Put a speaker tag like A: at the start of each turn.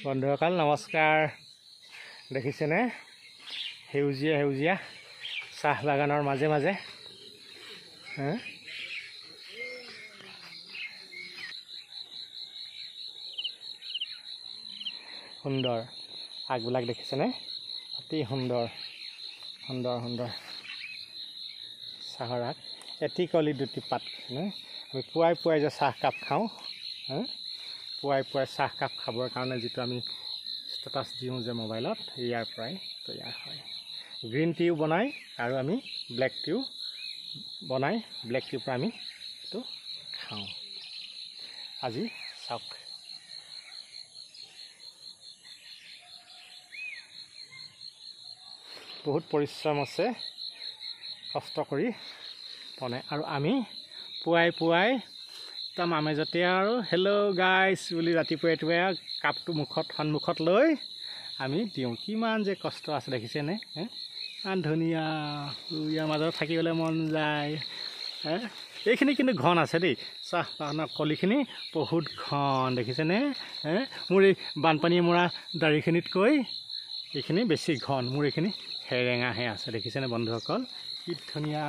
A: বন্ধুসকল নমস্কাৰ। দেখিছেনে সেউজীয়া সেউজীয়া চাহ বাগানৰ মাজে মাজে সুন্দৰ আগবিলাক দেখিছেনে? অতি সুন্দৰ সুন্দৰ সুন্দৰ চাহৰ আগ, এটি কলি দুটি পাত। আমি পুৱাই পুৱাই যে চাহকাপ খাওঁ, পুৱাই পুৱাই চাহকাপ খাবৰ কাৰণে যিটো আমি ষ্টেটাছ দিওঁ যে মোবাইলত, ইয়াৰ পৰাই তৈয়াৰ হয়। গ্ৰীণ টিও বনাই আৰু আমি ব্লেক টিও বনাই, ব্লেক টিৰ পৰা আমি এইটো খাওঁ। আজি চাওক, বহুত পৰিশ্ৰম আছে, কষ্ট কৰি বনাই। আৰু আমি পুৱাই পুৱাই একদম আমেজতে আৰু হেল্ল' গাইছ বুলি ৰাতিপুৱাই ৰাতিপুৱাই কাপটো সন্মুখত লৈ আমি দিওঁ। কিমান যে কষ্ট আছে দেখিছেনে? ইমান ধুনীয়া, ইয়াৰ মাজত থাকিবলৈ মন যায়। এইখিনি কিন্তু ঘন আছে দেই, চাহ বাগানৰ কলিখিনি বহুত ঘন দেখিছেনে? মোৰ এই বানপানীয়ে মৰা দাঢ়িখিনিতকৈ এইখিনি বেছি ঘন, মোৰ এইখিনি সেৰেঙাহে আছে। দেখিছেনে বন্ধুসকল? কি ধুনীয়া।